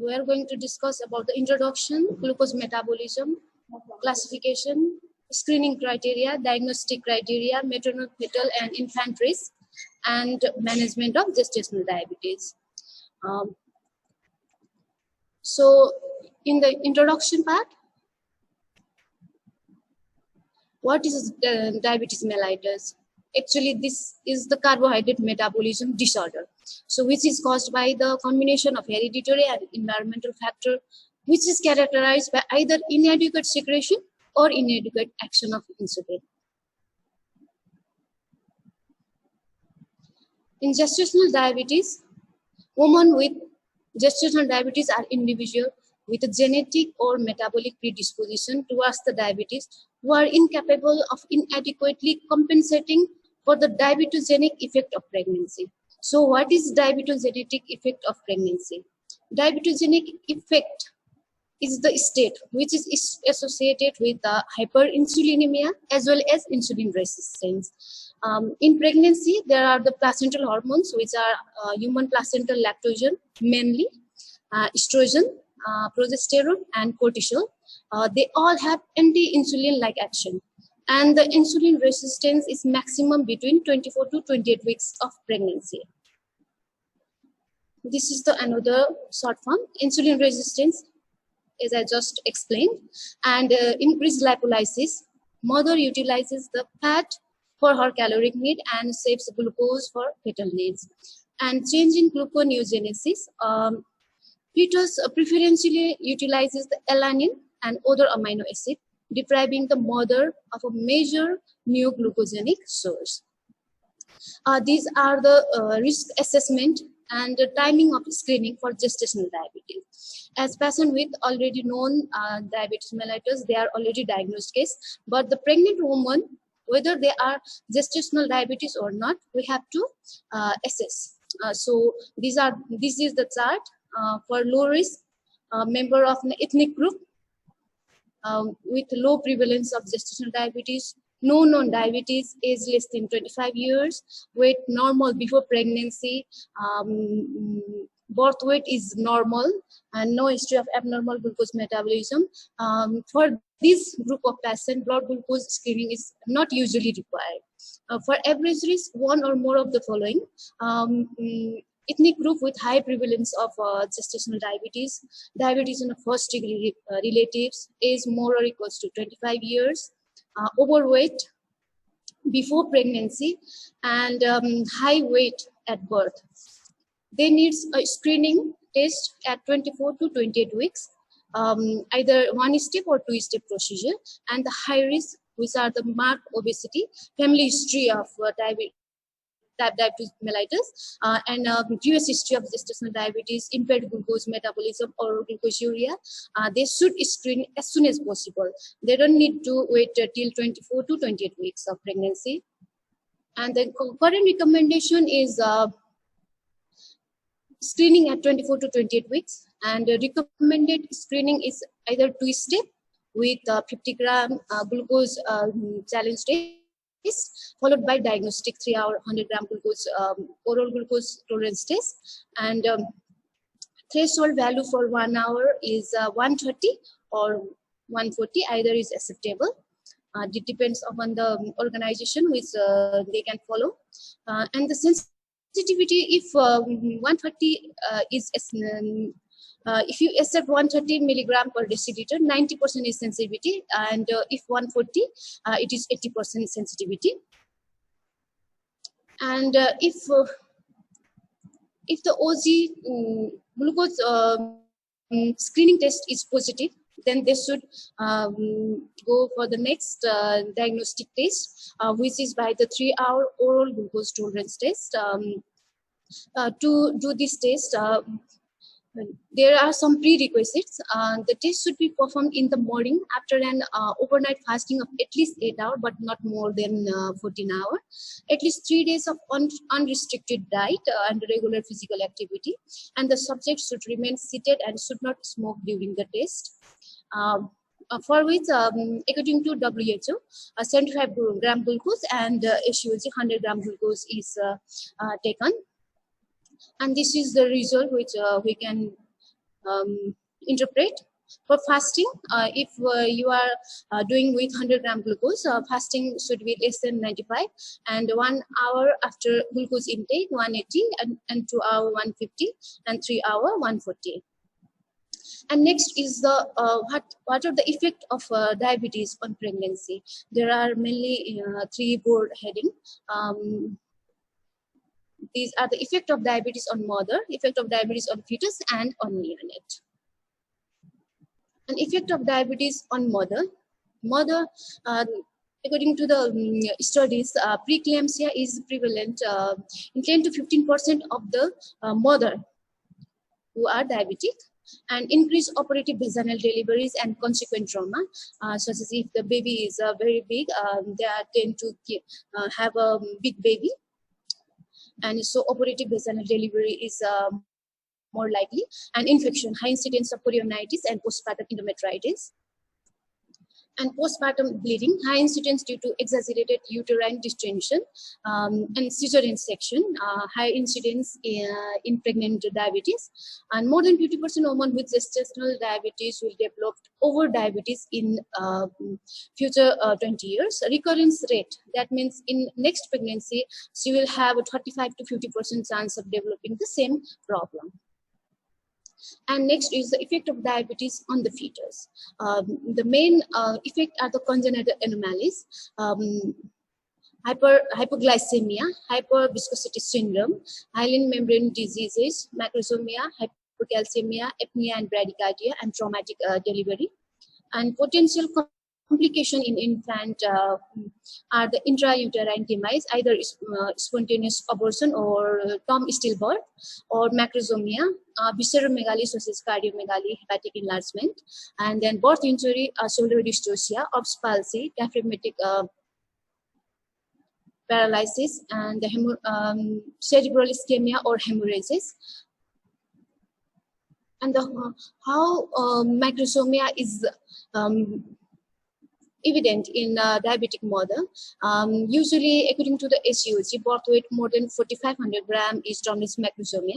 We are going to discuss about the introduction, glucose metabolism, classification, screening criteria, diagnostic criteria, maternal, fetal, and infant risk, and management of gestational diabetes. So, in the introduction part, what is diabetes mellitus? Actually, this is the carbohydrate metabolism disorder, so which is caused by the combination of hereditary and environmental factor, which is characterized by either inadequate secretion or inadequate action of insulin. In gestational diabetes, women with gestational diabetes are individuals with a genetic or metabolic predisposition towards the diabetes who are incapable of inadequately compensating for the diabetogenic effect of pregnancy. So what is diabetogenic effect of pregnancy? Diabetogenic effect is the state which is associated with hyperinsulinemia as well as insulin resistance. In pregnancy, there are the placental hormones, which are human placental lactogen, mainly estrogen, progesterone, and cortisol. They all have anti-insulin-like action. And the insulin resistance is maximum between 24 to 28 weeks of pregnancy. This is the another short form. Insulin resistance, as I just explained, and increased lipolysis. Mother utilizes the fat for her caloric need and saves glucose for fetal needs. And change in gluconeogenesis. Fetus preferentially utilizes the alanine and other amino acid, depriving the mother of a major new glucogenic source. These are the risk assessment and the timing of screening for gestational diabetes. As patients with already known diabetes mellitus, they are already diagnosed case, but the pregnant woman, whether they are gestational diabetes or not, we have to assess. So this is the chart for low risk member of an ethnic group with low prevalence of gestational diabetes, no known diabetes, age less than 25 years, weight normal before pregnancy, birth weight is normal, and no history of abnormal glucose metabolism. For this group of patients, blood glucose screening is not usually required. For average risk, one or more of the following. Ethnic group with high prevalence of gestational diabetes, diabetes in the first degree relatives, age more or equals to 25 years, overweight before pregnancy, and high weight at birth. They need a screening test at 24 to 28 weeks, either one-step or two-step procedure, and the high risk, which are the marked obesity, family history of diabetes mellitus, and previous history of gestational diabetes, impaired glucose metabolism or glucosuria. They should screen as soon as possible. They don't need to wait till 24 to 28 weeks of pregnancy. And the current recommendation is screening at 24 to 28 weeks, and recommended screening is either two-step with 50 gram glucose challenge test, followed by diagnostic 3-hour 100 gram glucose oral glucose tolerance test, and threshold value for 1 hour is 130 or 140, either is acceptable. It depends upon the organization which they can follow, and the sensitivity, if 130 is if you accept 130 milligram per deciliter, 90% is sensitivity, and if 140, it is 80% sensitivity. And if the OG glucose screening test is positive, then they should go for the next diagnostic test, which is by the 3-hour oral glucose tolerance test. To do this test, there are some prerequisites. The test should be performed in the morning after an overnight fasting of at least 8 hours, but not more than 14 hours. At least 3 days of unrestricted diet and regular physical activity. And the subject should remain seated and should not smoke during the test. For which, according to WHO, 75 gram glucose and HUG 100 gram glucose is taken. And this is the result which we can interpret. For fasting, if you are doing with 100 gram glucose, fasting should be less than 95, and 1 hour after glucose intake 180, and 2 hour 150, and 3 hour 140. And next is the what are the effect of diabetes on pregnancy. There are mainly 3 broad heading. These are the effect of diabetes on mother, effect of diabetes on fetus, and on neonate. An effect of diabetes on mother. According to the studies, preeclampsia is prevalent in 10 to 15% of the mother who are diabetic, and increased operative vaginal deliveries and consequent trauma, such as if the baby is very big, they tend to have a big baby, and so operative vaginal delivery is more likely, and infection, high incidence of chorionitis and postpartum endometritis, and postpartum bleeding, high incidence due to exaggerated uterine distension, and cesarean section, high incidence in pregnant diabetes, and more than 50% women with gestational diabetes will develop over diabetes in future 20 years. Recurrence rate, that means in next pregnancy, she will have a 35 to 50% chance of developing the same problem. And next is the effect of diabetes on the fetus. The main effect are the congenital anomalies, hypoglycemia, hyperviscosity syndrome, hyaline membrane diseases, macrosomia, hypocalcemia, apnea and bradycardia, and traumatic delivery. And potential complication in infant are the intrauterine demise, either spontaneous abortion or term stillbirth, or macrosomia, visceromegaly such as cardiomegaly, hepatic enlargement, and then birth injury, shoulder dystocia, Erb's palsy, diaphragmatic paralysis, and the cerebral ischemia or hemorrhages. And how macrosomia is evident in diabetic mother. Usually, according to the SUG, birth weight more than 4,500 grams is termed as macrosomia,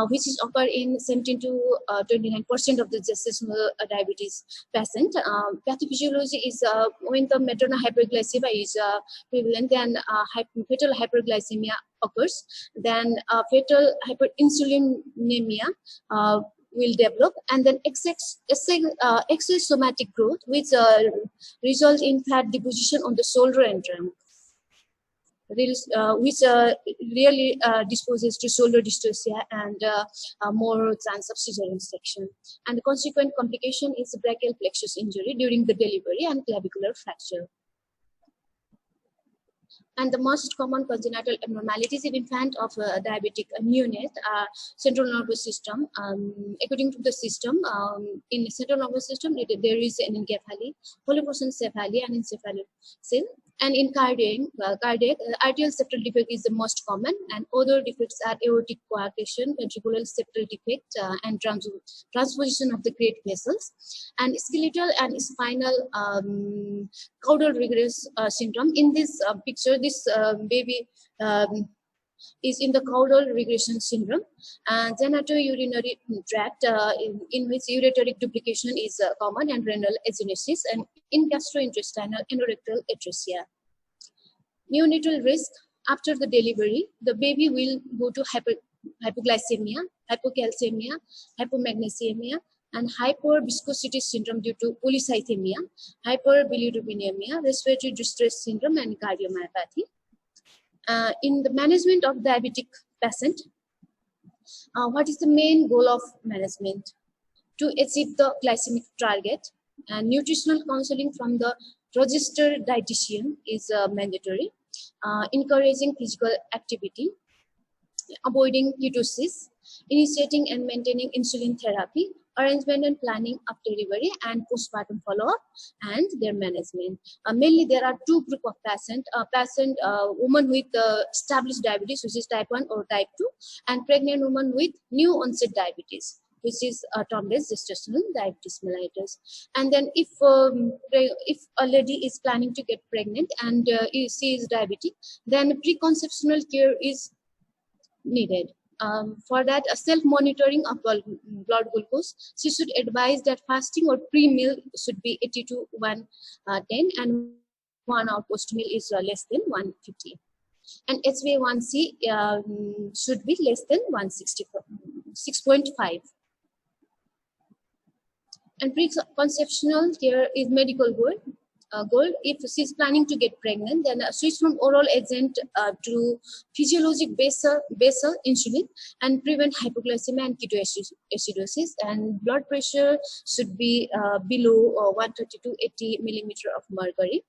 which is occur in 17 to 29% of the gestational diabetes patient. Pathophysiology is when the maternal hyperglycemia is prevalent, then fetal hyperglycemia occurs, then fetal hyperinsulinemia will develop, and then excess somatic growth, which result in fat deposition on the shoulder and trunk, which really disposes to shoulder dystocia and more chance of cesarean section. And the consequent complication is brachial plexus injury during the delivery and clavicular fracture. And the most common congenital abnormalities in infant of diabetic neonate are central nervous system. According to the system, in the central nervous system, there is an encephaly, holoprosencephaly, and encephalocele. And in cardiac, arterial septal defect is the most common, and other defects are aortic coarctation, ventricular septal defect, and transposition of the great vessels. And skeletal and spinal caudal regress syndrome. In this picture, this baby is in the caudal regression syndrome, and genitourinary tract in which ureteric duplication is common, and renal agenesis, and in gastrointestinal anorectal atresia. Neonatal risk: after the delivery, the baby will go to hypoglycemia, hypocalcemia, hypomagnesemia, and hyperviscosity syndrome due to polycythemia, hyperbilirubinemia, respiratory distress syndrome, and cardiomyopathy. In the management of diabetic patient, what is the main goal of management? To achieve the glycemic target, and nutritional counseling from the registered dietitian is mandatory. Encouraging physical activity, avoiding ketosis, initiating and maintaining insulin therapy, arrangement and planning of delivery, and postpartum follow-up and their management. Mainly, there are two groups of patients: women with established diabetes, which is type 1 or type 2, and pregnant women with new onset diabetes, which is termed as gestational diabetes mellitus. And then if a lady is planning to get pregnant and she is diabetic, then preconceptional care is needed. For that, a self-monitoring of blood glucose, she should advise that fasting or pre-meal should be 80 to 110, and 1 hour post-meal is less than 150. And HbA1c should be less than 6.5. And preconceptional care is medical goal. If she's planning to get pregnant, then switch from oral agent to physiologic basal insulin and prevent hypoglycemia and ketoacidosis. And blood pressure should be below 130 to 80 millimeter of mercury.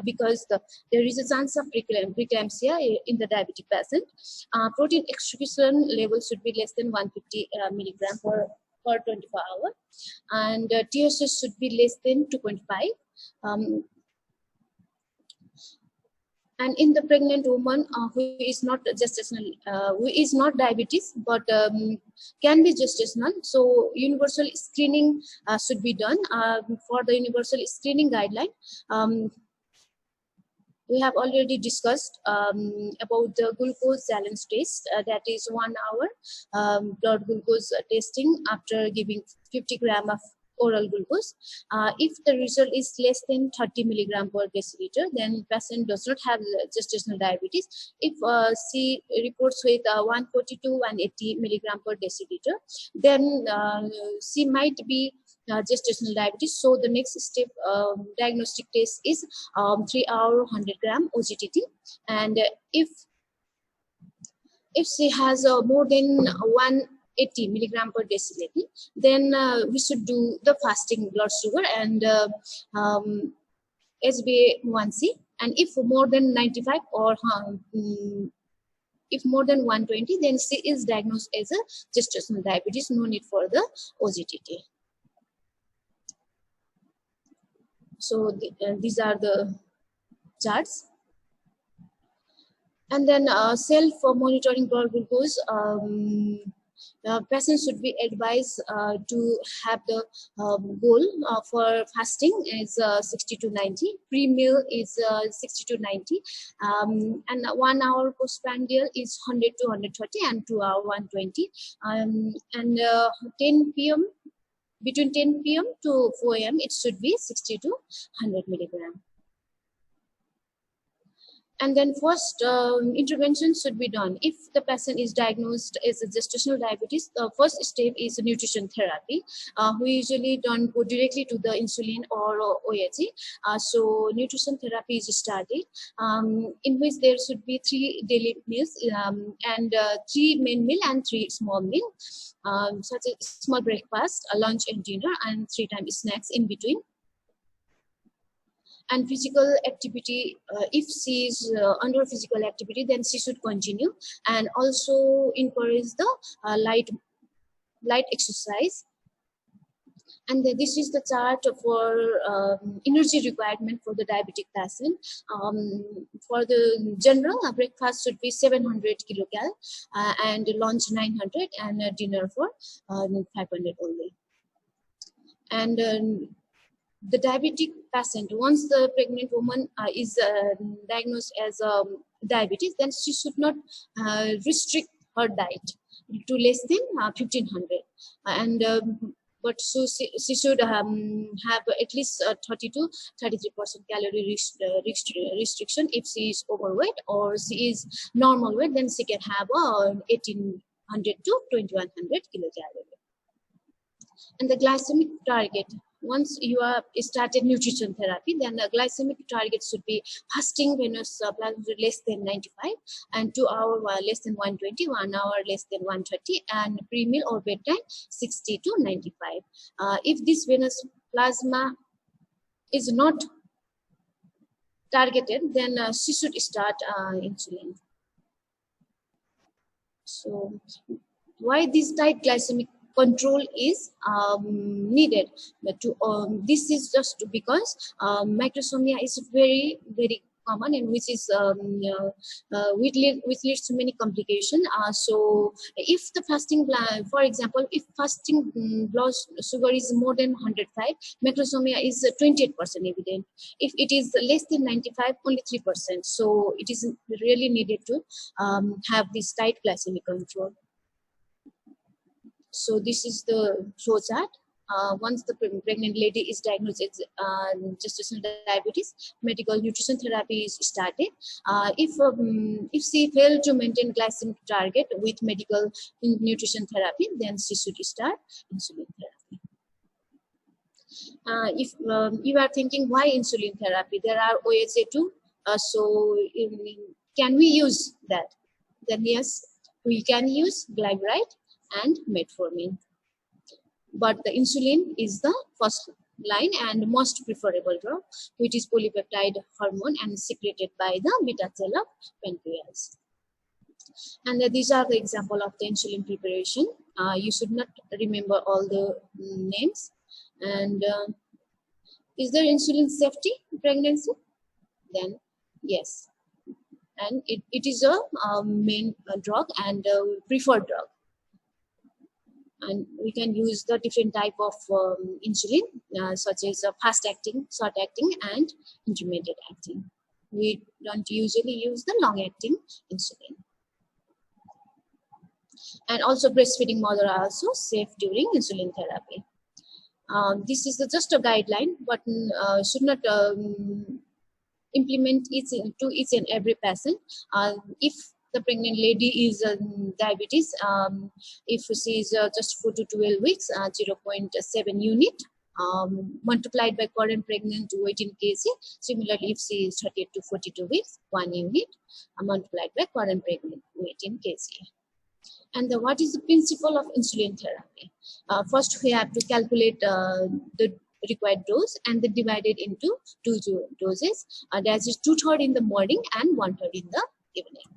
Because there is a chance of preeclampsia in the diabetic patient. Protein excretion level should be less than 150 milligram per 24 hours, and TSH should be less than 2.5. And in the pregnant woman who is not gestational, who is not diabetes but can be gestational, so universal screening should be done. For the universal screening guideline, we have already discussed about the glucose challenge test, that is 1 hour blood glucose testing after giving 50 grams of oral glucose. If the result is less than 30 milligram per deciliter, then patient does not have gestational diabetes. If she reports with 140 to 180 milligram per deciliter, then she might be gestational diabetes. So the next step diagnostic test is 3 hour 100 gram OGTT, and if she has more than 180 milligram per deciliter, then we should do the fasting blood sugar and HbA1c. And if more than 95 or if more than 120, then she is diagnosed as a gestational diabetes. No need for the OGTT. So these are the charts. And then self-monitoring blood glucose. Patients should be advised to have the goal for fasting is 60 to 90. Pre-meal is 60 to 90. And 1 hour postprandial is 100 to 130, and 2 hour 120. And 10 p.m. Between 10 p.m. to 4 a.m. it should be 60 to 100 milligram. And then first intervention should be done. If the patient is diagnosed as a gestational diabetes, the first step is nutrition therapy. We usually don't go directly to the insulin or OAG. So nutrition therapy is started, in which there should be 3 daily meals and 3 main meal and 3 small meals, such as small breakfast, lunch and dinner, and 3 times snacks in between. And physical activity, if she is under physical activity, then she should continue, and also encourage the light exercise. And this is the chart for energy requirement for the diabetic patient. For the general, breakfast should be 700 kilocal, and lunch 900, and dinner for 500 only. And the diabetic patient, once the pregnant woman is diagnosed as diabetes, then she should not restrict her diet to less than 1500, and but so she should have at least 30 to 33% calorie restriction. If she is overweight or she is normal weight, then she can have 1800 to 2100 kilocalorie. And the glycemic target, once you have started nutrition therapy, then the glycemic target should be fasting venous plasma less than 95, and 2 hour less than 120, 1 hour less than 130, and pre-meal or bedtime 60 to 95. If this venous plasma is not targeted, then she should start insulin. So why this tight glycemic control is needed? This is just because macrosomia is very common, and which is which leads to many complications. So if the fasting plan, for example, if fasting blood sugar is more than 105, macrosomia is 28% evident. If it is less than 95, only 3%. So it is really needed to have this tight glycemic control. So this is the flow chart. Once the pregnant lady is diagnosed with gestational diabetes, medical nutrition therapy is started. If she failed to maintain glycemic target with medical nutrition therapy, then she should start insulin therapy. If you are thinking why insulin therapy, there are OHA too. Can we use that? Then yes, we can use glyburide and metformin. But the insulin is the first line and most preferable drug, which is polypeptide hormone and secreted by the beta cell of pancreas. And these are the example of the insulin preparation. You should not remember all the names. And is there insulin safety in pregnancy? Then yes. And it is a main drug and preferred drug. And we can use the different type of insulin, such as fast acting, short acting, and intermediate acting. We don't usually use the long acting insulin. And also breastfeeding mother are also safe during insulin therapy. This is just a guideline, but should not implement it to each and every patient. If the pregnant lady is diabetes, if she is just 4 to 12 weeks, 0.7 unit multiplied by current pregnant weight in kg. Similarly, if she is 38 to 42 weeks, 1 unit multiplied by current pregnant weight in kg. And what is the principle of insulin therapy? First, we have to calculate the required dose and then divide it into 2 doses. That is 2/3 in the morning and 1/3 in the evening.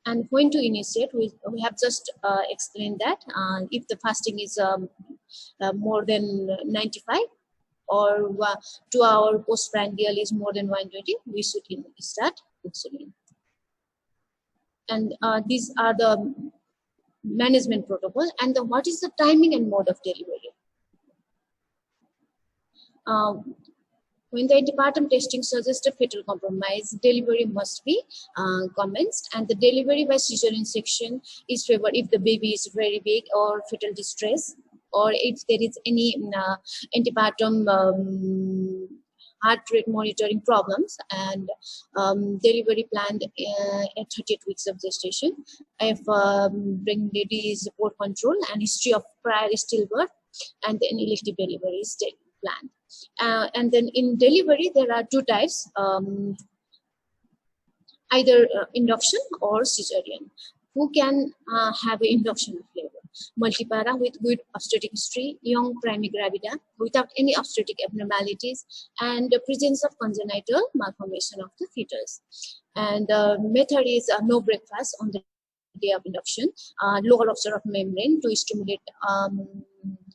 And when to initiate, we have just explained that if the fasting is more than 95 or 2 hour postprandial is more than 120, we should start insulin. And these are the management protocol. And what is the timing and mode of delivery? When the antepartum testing suggests a fetal compromise, delivery must be commenced, and the delivery by cesarean section is favored if the baby is very big or fetal distress, or if there is any antepartum heart rate monitoring problems, and delivery planned at 38 weeks of gestation. If pregnant lady is poor control and history of prior stillbirth, and then elective delivery is planned. And then in delivery, there are 2 types, either induction or cesarean. Who can have an induction of labor? Multipara with good obstetric history, young primigravida without any obstetric abnormalities, and the presence of congenital malformation of the fetus. And the method is no breakfast on the day of induction, lower rupture of membrane to stimulate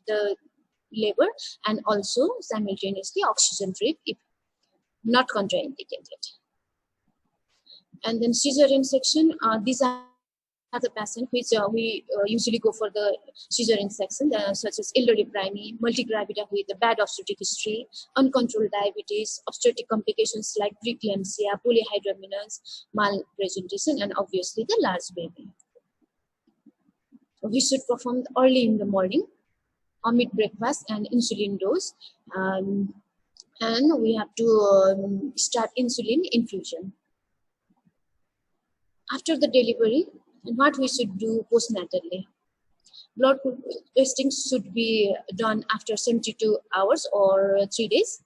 the labor, and also simultaneously oxygen drip if not contraindicated. And then cesarean section, these are the patients which we usually go for the cesarean section, such as elderly primary, multigravida with a bad obstetric history, uncontrolled diabetes, obstetric complications like preeclampsia, polyhydramnios, malpresentation, and obviously the large baby. So we should perform early in the morning, omit breakfast and insulin dose, and we have to start insulin infusion. After the delivery, what we should do postnatally? Blood testing should be done after 72 hours or 3 days.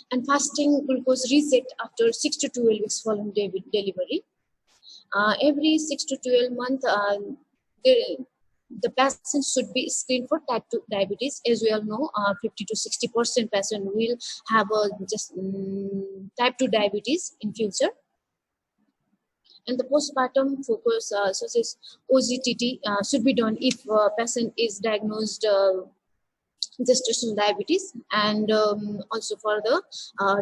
And fasting glucose reset after 6 to 12 weeks following delivery. Every 6 to 12 months, the patient should be screened for type 2 diabetes. As we all know, 50 to 60% patient will have type 2 diabetes in future. And the postpartum focus, such as OGTT, should be done if a patient is diagnosed gestational diabetes, and also for the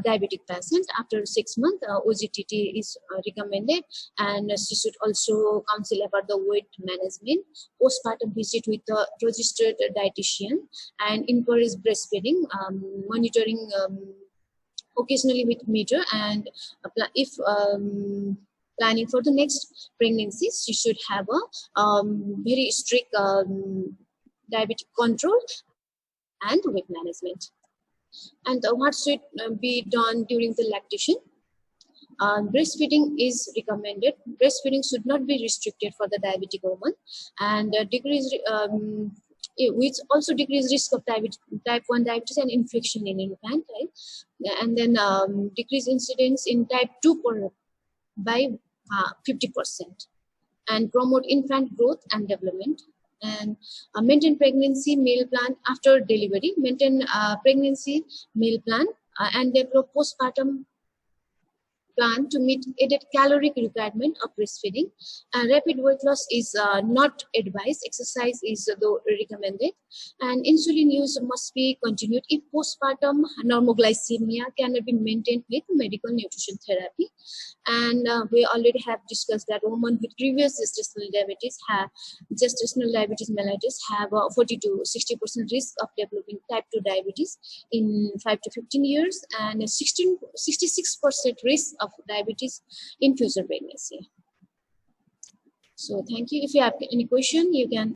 diabetic patient after 6 months, OGTT is recommended, and she should also counsel about the weight management, postpartum visit with the registered dietitian, and encourage breastfeeding, monitoring occasionally with meter, and if planning for the next pregnancy, she should have a very strict diabetic control and weight management. And what should be done during the lactation? Breastfeeding is recommended. Breastfeeding should not be restricted for the diabetic woman, and which also decrease risk of type 1 diabetes and infection in infant, right? And then decrease incidence in type 2 by 50%, and promote infant growth and development. And maintain pregnancy meal plan after delivery, maintain pregnancy meal plan, and develop postpartum plan to meet added caloric requirement of breastfeeding. Rapid weight loss is not advised. Exercise is though recommended. And insulin use must be continued if postpartum normoglycemia cannot be maintained with medical nutrition therapy. And we already have discussed that women with previous gestational diabetes mellitus have 40 to 60% risk of developing type 2 diabetes in 5 to 15 years, and 66% risk of diabetes in future pregnancy. So thank you. If you have any question, you can